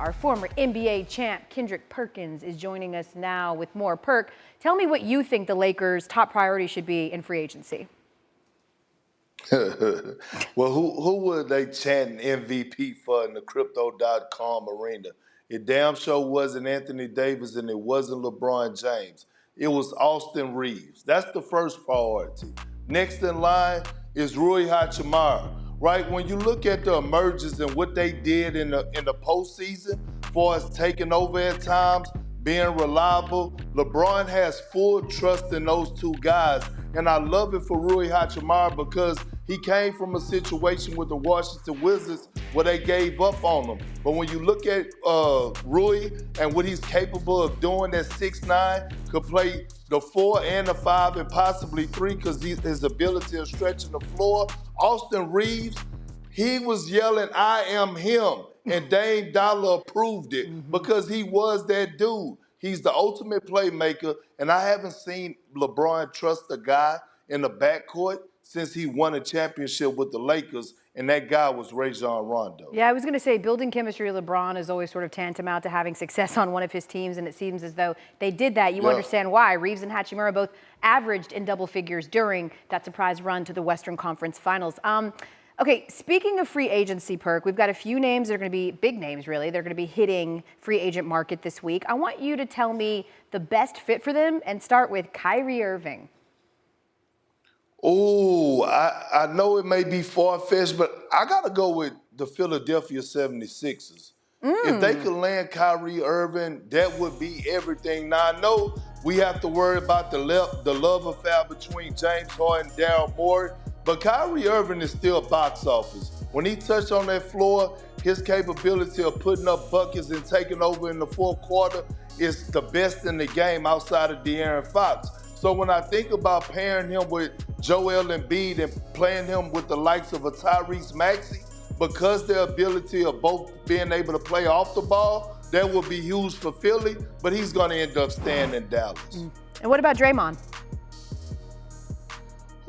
Our former NBA champ, Kendrick Perkins, is joining us now with more. Perk, tell me what you think the Lakers' top priority should be in free agency. Well, who would they chant MVP for in the crypto.com arena? It damn sure wasn't Anthony Davis and it wasn't LeBron James. It was Austin Reeves. That's the first priority. Next in line is Rui Hachimura. Right, when you look at the emergence and what they did in the postseason, for us taking over at times, being reliable, LeBron has full trust in those two guys. And I love it for Rui Hachimura because he came from a situation with the Washington Wizards where they gave up on him. But when you look at Rui and what he's capable of doing at 6'9", could play the 4 and the 5 and possibly 3 because his ability of stretching the floor. Austin Reeves, he was yelling, "I am him." And Dame Dollar approved it because he was that dude. He's the ultimate playmaker, and I haven't seen LeBron trust a guy in the backcourt since he won a championship with the Lakers, and that guy was Rajon Rondo. Yeah, I was going to say building chemistry with LeBron is always sort of tantamount to having success on one of his teams, and it seems as though they did that. You understand why. Reeves and Hachimura both averaged in double figures during that surprise run to the Western Conference Finals. Okay, speaking of free agency, Perk, we've got a few names that are going to be big names, really. They're going to be hitting free agent market this week. I want you to tell me the best fit for them and start with Kyrie Irving. Oh, I know it may be far-fetched, but I got to go with the Philadelphia 76ers. If they could land Kyrie Irving, that would be everything. Now, I know we have to worry about the love affair between James Harden and Daryl Morey, but Kyrie Irving is still box office. When he touched on that floor, his capability of putting up buckets and taking over in the fourth quarter is the best in the game outside of De'Aaron Fox. So when I think about pairing him with Joel Embiid and playing him with the likes of a Tyrese Maxey, because their ability of both being able to play off the ball, that will be huge for Philly, but he's going to end up staying in Dallas. And what about Draymond?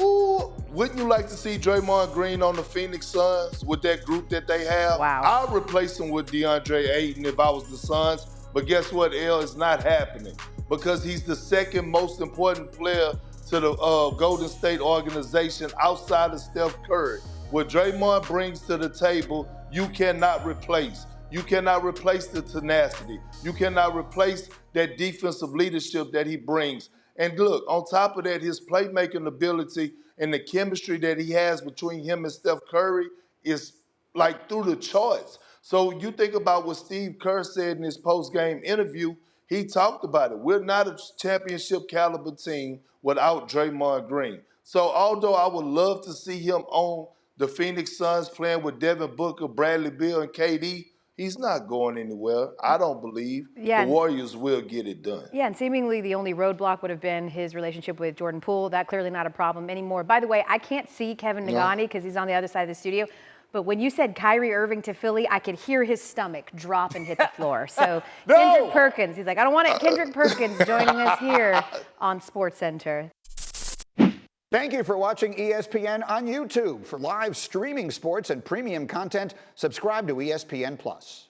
Ooh, wouldn't you like to see Draymond Green on the Phoenix Suns with that group that they have? Wow. I'll replace him with DeAndre Ayton if I was the Suns, but guess what, Elle? It's not happening because he's the second most important player to the Golden State organization outside of Steph Curry. What Draymond brings to the table, you cannot replace. You cannot replace the tenacity. You cannot replace that defensive leadership that he brings. And look, on top of that, his playmaking ability and the chemistry that he has between him and Steph Curry is like through the charts. So you think about what Steve Kerr said in his post-game interview, he talked about it. We're not a championship caliber team without Draymond Green. So although I would love to see him on the Phoenix Suns playing with Devin Booker, Bradley Beal, and KD, he's not going anywhere, I don't believe. Yeah, the Warriors will get it done. Yeah, and seemingly the only roadblock would have been his relationship with Jordan Poole. That clearly not a problem anymore. By the way, I can't see Kevin Nagani because he's on the other side of the studio. But when you said Kyrie Irving to Philly, I could hear his stomach drop and hit the floor. So Kendrick Perkins, he's like, I don't want it. Kendrick Perkins joining us here on SportsCenter. Thank you for watching ESPN on YouTube. For live streaming sports and premium content, subscribe to ESPN+.